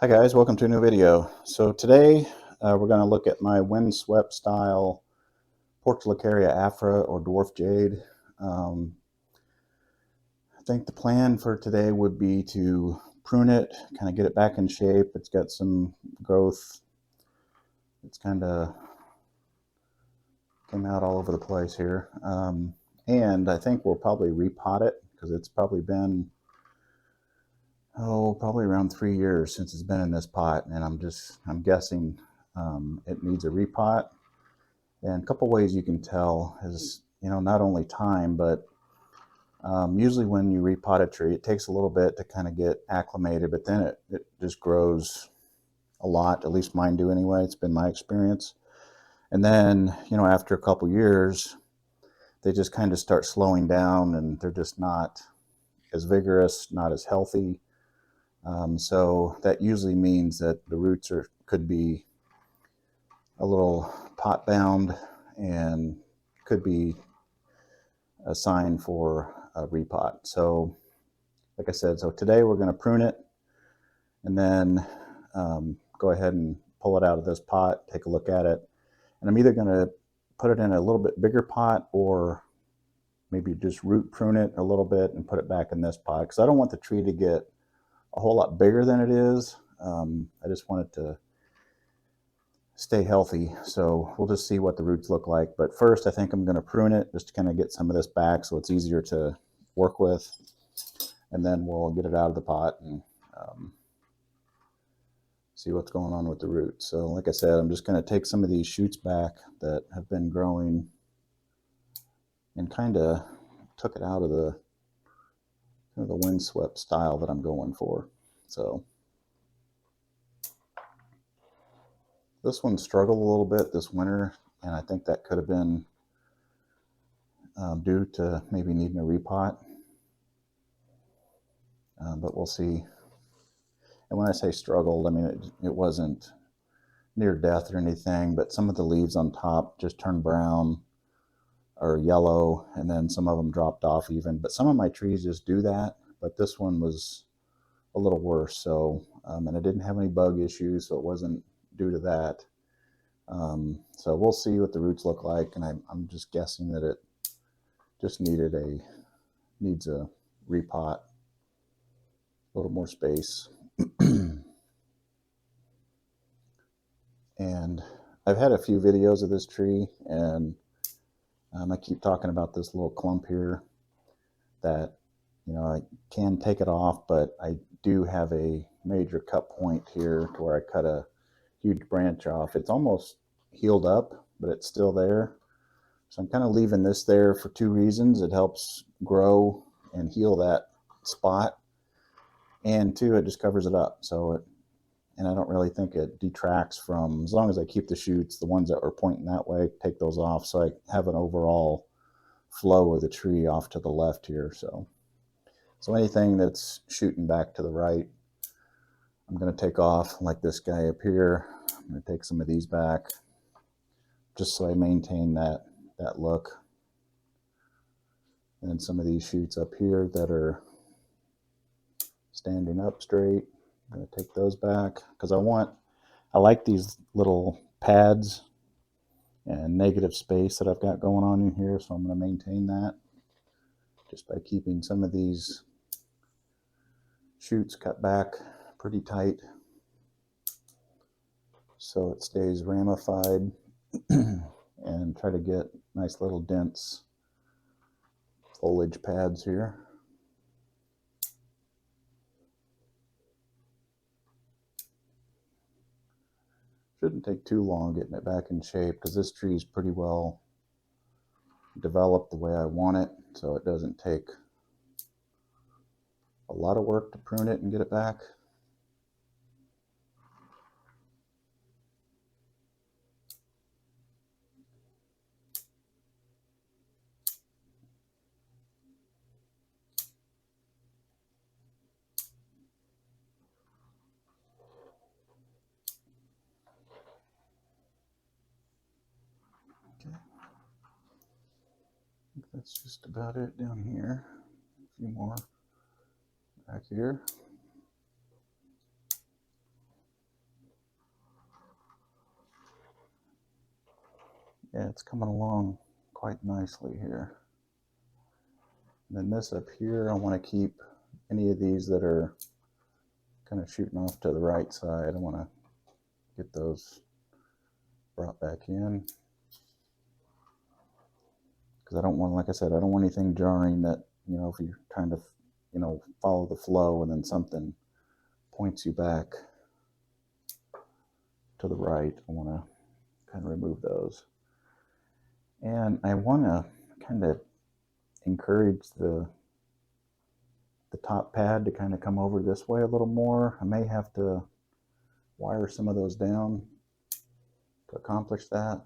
Hi guys, welcome to a new video. So today we're going to look at my windswept style portulacaria afra or dwarf jade. I think the plan for today would be to prune it, kind of get it back in shape. It's got some growth. It's kind of came out all over the place here. And I think we'll probably repot it because it's probably been probably around 3 years since it's been in this pot, and I'm guessing it needs a repot. And a couple ways you can tell is, not only time, but usually when you repot a tree, it takes a little bit to kind of get acclimated, but then it just grows a lot. At least mine do anyway. It's been my experience. And then, after a couple years, they just kind of start slowing down, and they're just not as vigorous, not as healthy. So that usually means that the roots could be a little pot bound and could be a sign for a repot. So like I said, so today we're going to prune it and then go ahead and pull it out of this pot, take a look at it. And I'm either going to put it in a little bit bigger pot or maybe just root prune it a little bit and put it back in this pot, because I don't want the tree to get a whole lot bigger than it is. I just want it to stay healthy. So we'll just see what the roots look like. But first, I think I'm going to prune it just to kind of get some of this back so it's easier to work with. And then we'll get it out of the pot and see what's going on with the roots. So like I said, I'm just going to take some of these shoots back that have been growing and kind of took it out of the windswept style that I'm going for. So this one struggled a little bit this winter, and I think that could have been due to maybe needing a repot, but we'll see. And when I say struggled, I mean it wasn't near death or anything, but some of the leaves on top just turned brown or yellow, and then some of them dropped off even. But some of my trees just do that, but this one was a little worse. So and it didn't have any bug issues, so it wasn't due to that. So we'll see what the roots look like, and I'm just guessing that it just needs a repot, a little more space. And I've had a few videos of this tree, and I keep talking about this little clump here that, I can take it off, but I do have a major cut point here to where I cut a huge branch off. It's almost healed up, but it's still there. So I'm kind of leaving this there for two reasons. It helps grow and heal that spot, and two, it just covers it up. And I don't really think it detracts from, as long as I keep the shoots, the ones that are pointing that way, take those off, so I have an overall flow of the tree off to the left here. So anything that's shooting back to the right, I'm going to take off, like this guy up here. I'm going to take some of these back just so I maintain that look. And then some of these shoots up here that are standing up straight, I'm going to take those back because I like these little pads and negative space that I've got going on in here, so I'm going to maintain that just by keeping some of these shoots cut back pretty tight so it stays ramified, and try to get nice little dense foliage pads here. Shouldn't take too long getting it back in shape because this tree is pretty well developed the way I want it, so it doesn't take a lot of work to prune it and get it back. Okay, I think that's just about it down here. A few more back here. it's coming along quite nicely here. And then this up here, I want to keep any of these that are kind of shooting off to the right side. I want to get those brought back in, because I don't want, like I said, I don't want anything jarring that, you know, if you're trying to, you know, follow the flow and then something points you back to the right. I want to kind of remove those. And I want to kind of encourage the top pad to kind of come over this way a little more. I may have to wire some of those down to accomplish that.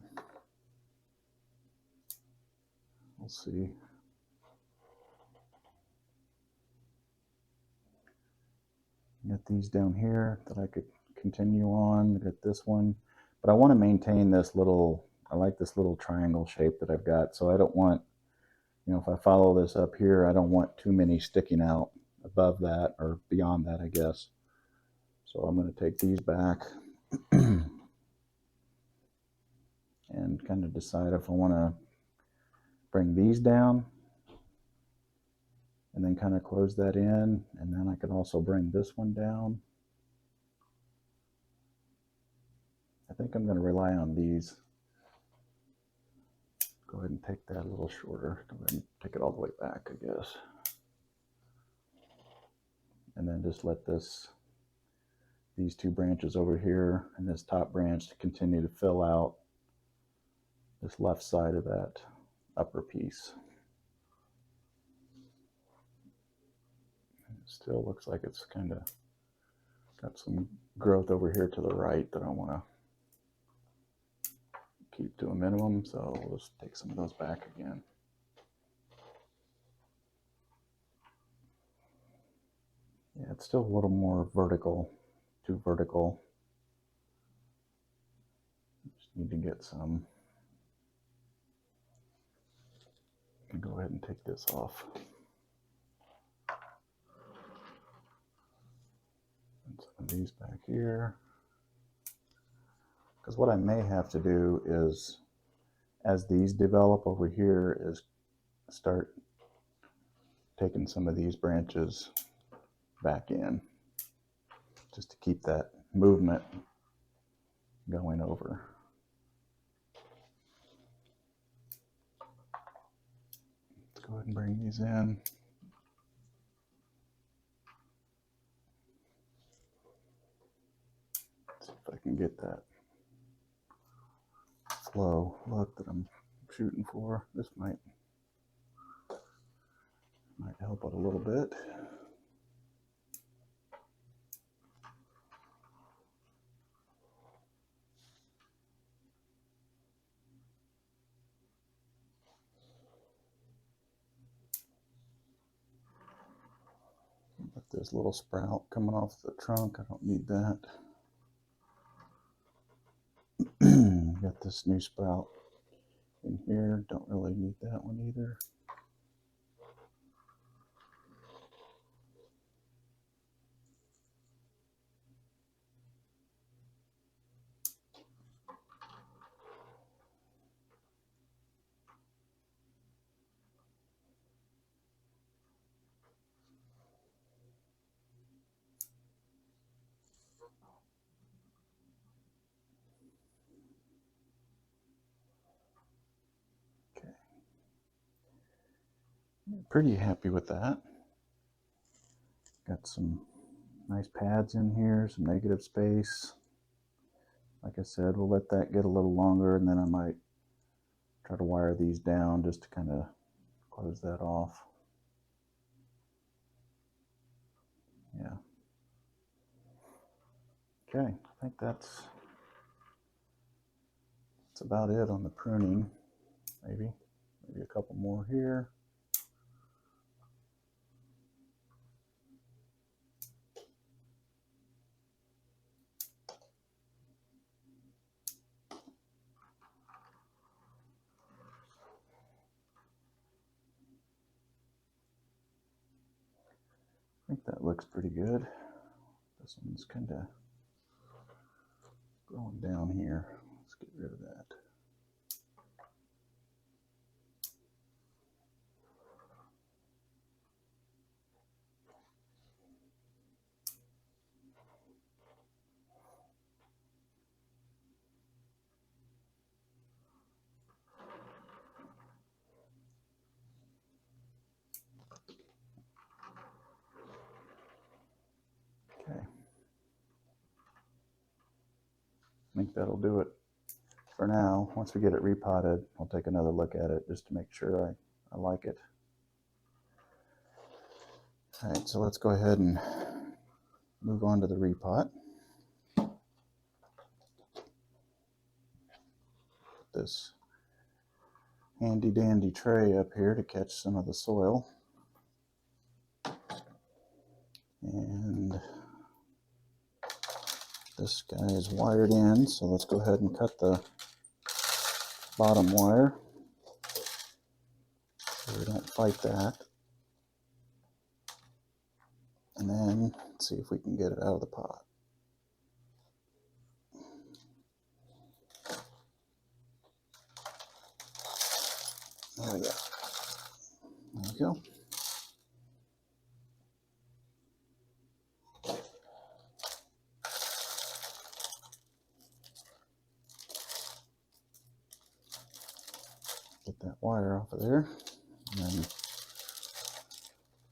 We'll see. Get these down here that I could continue on. Get this one, but I want to maintain this little, I like this little triangle shape that I've got, so I don't want, you know, if I follow this up here, I don't want too many sticking out above that or beyond that, I guess. So I'm going to take these back and kind of decide if I want to bring these down and then kind of close that in, and then I can also bring this one down. I think I'm going to rely on these. Go ahead and take that a little shorter. Go ahead and take it all the way back, I guess. And then just let these two branches over here and this top branch to continue to fill out this left side of that upper piece. It still looks like it's kind of got some growth over here to the right that I want to keep to a minimum, so we'll just take some of those back again. Yeah, it's still a little more vertical, too vertical. Just need to get some. I can go ahead and take this off. And some of these back here. Because what I may have to do is, as these develop over here, is start taking some of these branches back in, just to keep that movement going over. Let's go ahead and bring these in. See if I can get that flow look that I'm shooting for. This might help it a little bit. But this little sprout coming off the trunk, I don't need that. Got this new sprout in here, don't really need that one either. Pretty happy with that. Got some nice pads in here, some negative space. Like I said, we'll let that get a little longer, and then I might try to wire these down just to kind of close that off. Yeah. Okay, I think that's about it on the pruning. Maybe a couple more here. I think that looks pretty good. This one's kind of going down here. Let's get rid of that. I think that'll do it for now. Once we get it repotted, I'll take another look at it just to make sure I like it. All right, so let's go ahead and move on to the repot. This handy dandy tray up here to catch some of the soil. And this guy is wired in, so let's go ahead and cut the bottom wire so we don't fight that. And then let's see if we can get it out of the pot. There we go. There we go. Get that wire off of there. And then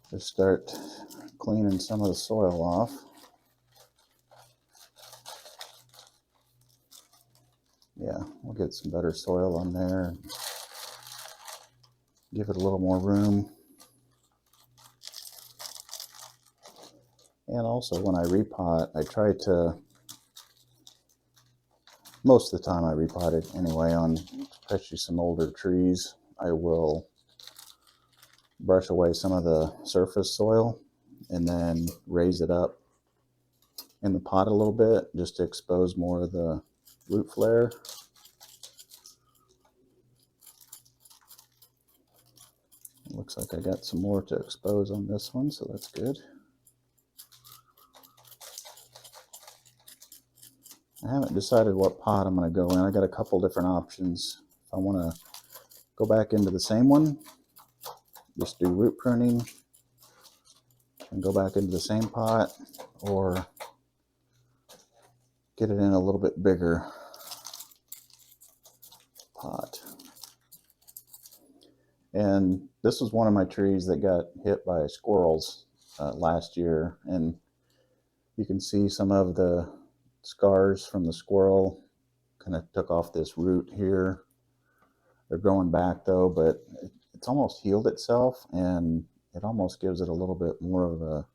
just start cleaning some of the soil off. Yeah, we'll get some better soil on there. Give it a little more room. And also when I repot, I try to, most of the time I repot it anyway, on especially some older trees, I will brush away some of the surface soil and then raise it up in the pot a little bit just to expose more of the root flare. It looks like I got some more to expose on this one, so that's good. I haven't decided what pot I'm going to go in. I got a couple different options. If I want to go back into the same one, just do root pruning and go back into the same pot, or get it in a little bit bigger pot. And this was one of my trees that got hit by squirrels last year, and you can see some of the scars from the squirrel. Kind of took off this root here. They're growing back though, but it's almost healed itself, and it almost gives it a little bit more of a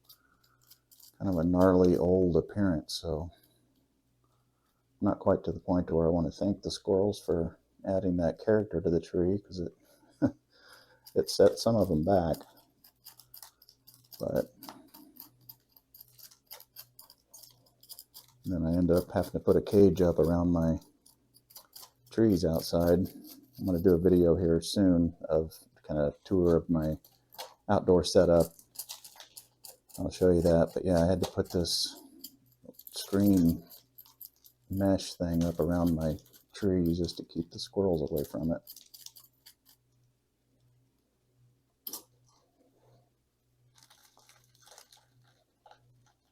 kind of a gnarly old appearance. So I'm not quite to the point where I want to thank the squirrels for adding that character to the tree, because it it set some of them back. But then I end up having to put a cage up around my trees outside. I'm going to do a video here soon of kind of a tour of my outdoor setup. I'll show you that. But yeah, I had to put this screen mesh thing up around my trees just to keep the squirrels away from it.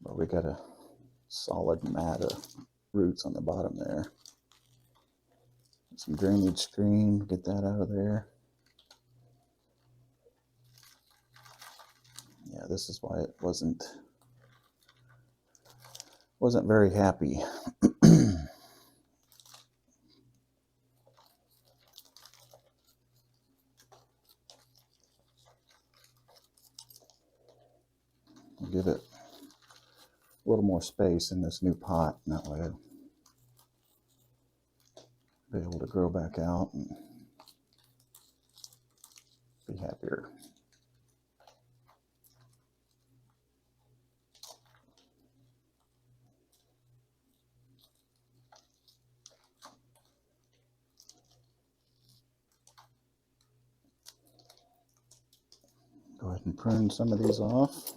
But we got a solid mat of roots on the bottom there. Some drainage screen, get that out of there. Yeah, this is why it wasn't very happy. I'll give it a little more space in this new pot, and that way I'll be able to grow back out and be happier. Go ahead and prune some of these off.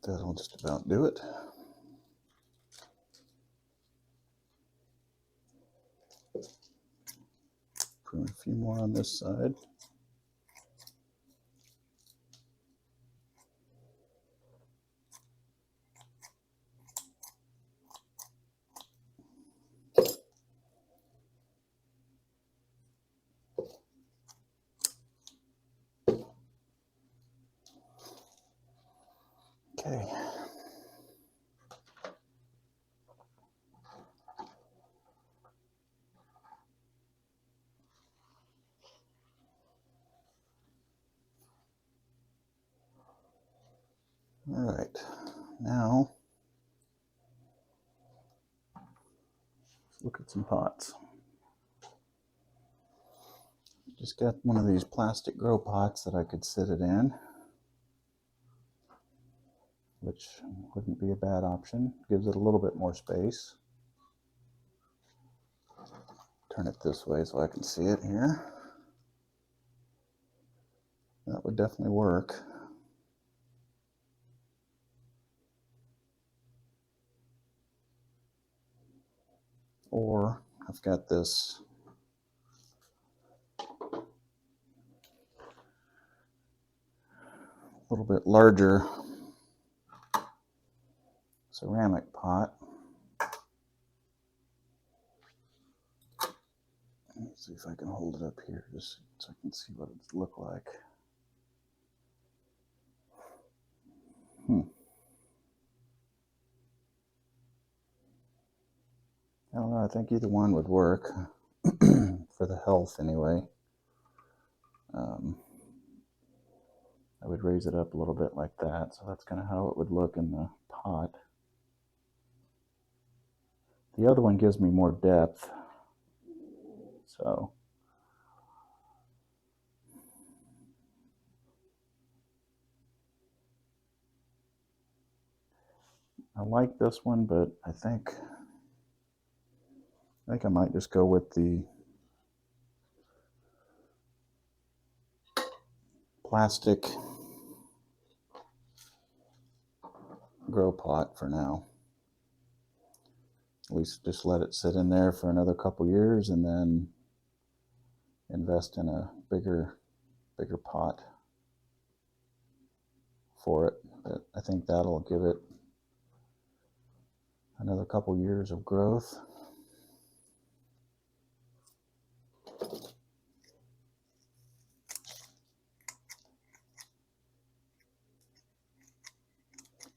That'll just about do it. Prune a few more on this side. Okay. All right, now let's look at some pots. Just got one of these plastic grow pots that I could sit it in, which wouldn't be a bad option. Gives it a little bit more space. Turn it this way so I can see it here. That would definitely work. Or I've got this little bit larger ceramic pot. Let's see if I can hold it up here just so I can see what it looks like. I don't know, I think either one would work for the health anyway. I would raise it up a little bit like that, so that's kind of how it would look in the pot. The other one gives me more depth, so I like this one, but I think I might just go with the plastic grow pot for now. At least just let it sit in there for another couple years and then invest in a bigger pot for it. But I think that'll give it another couple years of growth.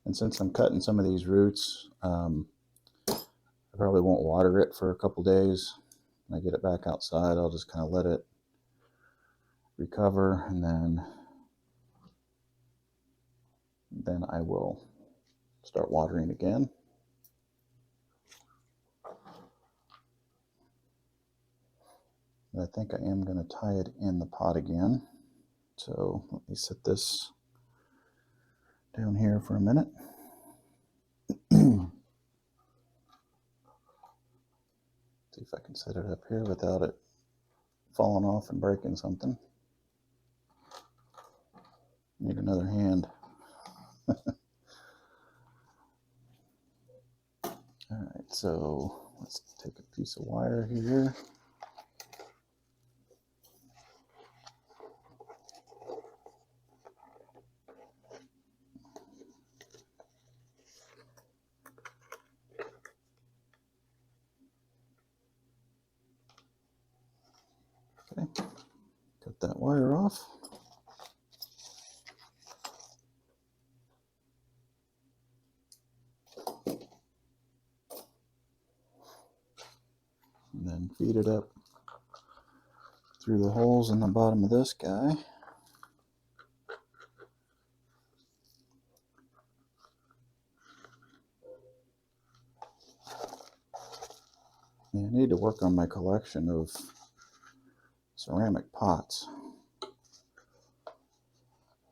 And since I'm cutting some of these roots, I probably won't water it for a couple days. When I get it back outside, I'll just kind of let it recover, and then I will start watering again. And I think I am going to tie it in the pot again. So let me set this down here for a minute. See if I can set it up here without it falling off and breaking something. Need another hand. Alright, so let's take a piece of wire here. Okay, cut that wire off. And then feed it up through the holes in the bottom of this guy. Yeah, I need to work on my collection of ceramic pots.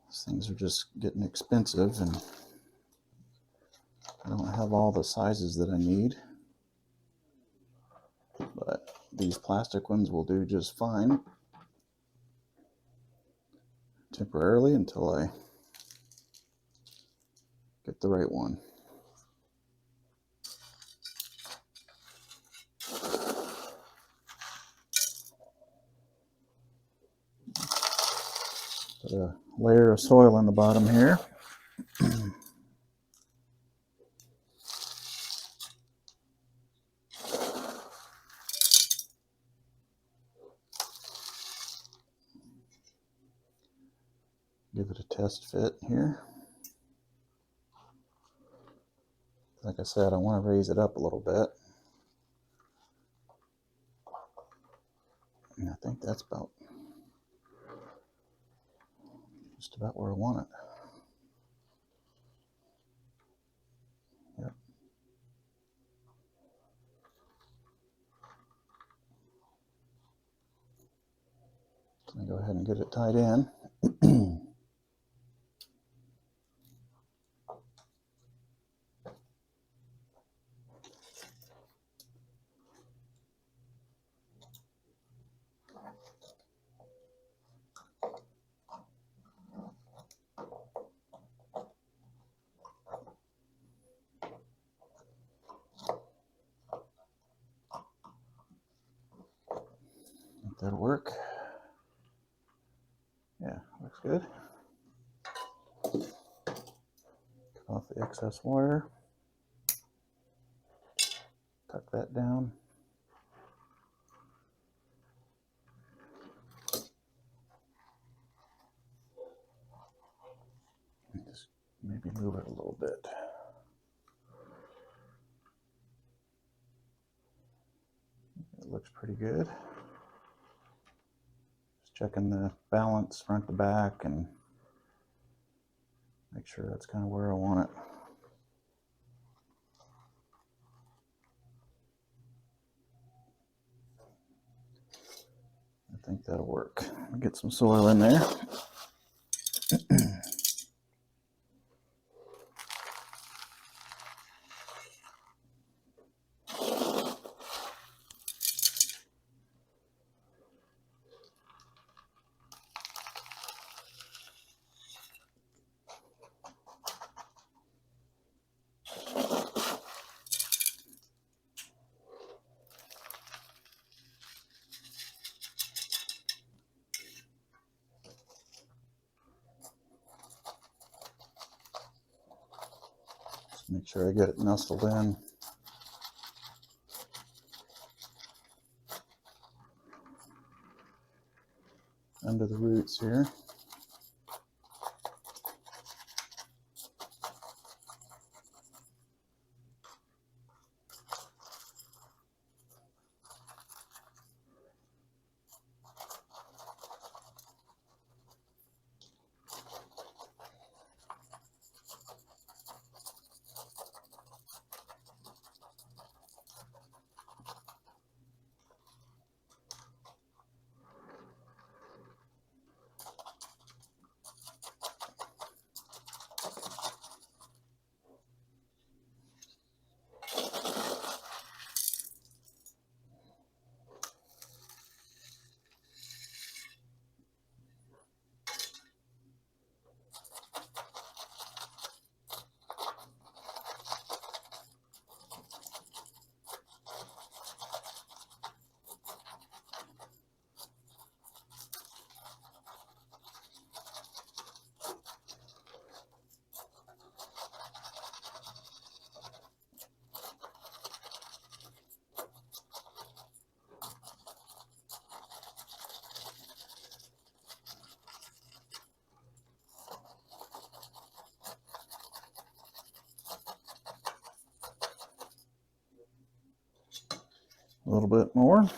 These things are just getting expensive, and I don't have all the sizes that I need. But these plastic ones will do just fine temporarily until I get the right one. Put a layer of soil in the bottom here. Give it a test fit here. Like I said, I want to raise it up a little bit. And I think that's just about where I want it. Yep. Let me go ahead and get it tied in. That'll work. Yeah, looks good. Cut off the excess wire. Tuck that down. And just maybe move it a little bit. It looks pretty good. Checking the balance front to back and make sure that's kind of where I want it. I think that'll work. I'll get some soil in there. Make sure I get it nestled in. Under the roots here. A little bit more.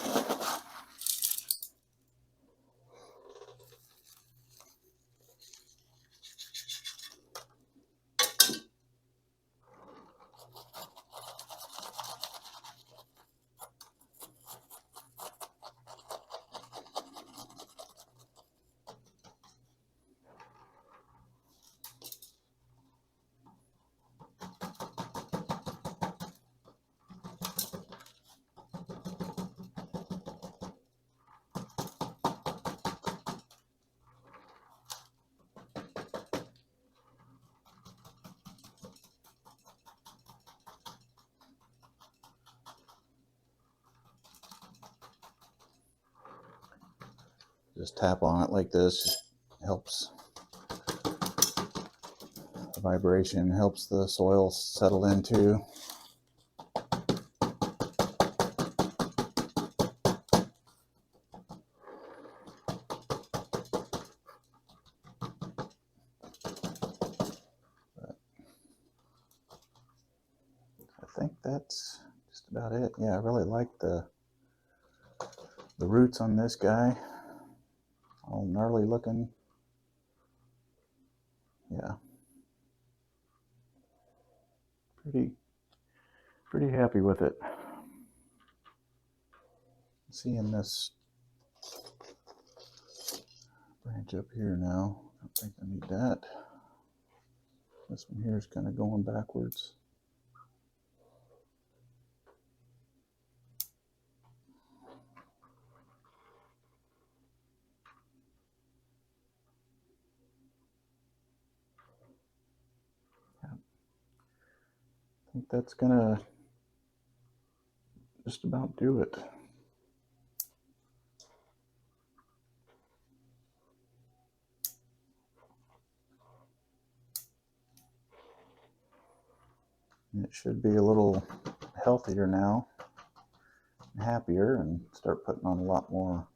Just tap on it like this. Helps the vibration, helps the soil settle into. I think that's just about it. Yeah, I really like the roots on this guy. All gnarly looking. Yeah. Pretty happy with it. Seeing this branch up here now. I don't think I need that. This one here is kind of going backwards. I think that's gonna just about do it. And it should be a little healthier now, and happier, and start putting on a lot more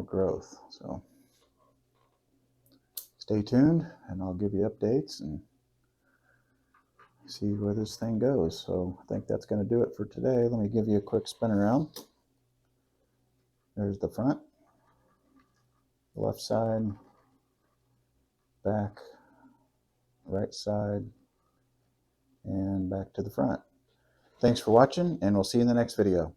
growth. So stay tuned, and I'll give you updates and see where this thing goes. So I think that's going to do it for today. Let me give you a quick spin around. There's the front, left side, back, right side, and back to the front. Thanks for watching, and we'll see you in the next video.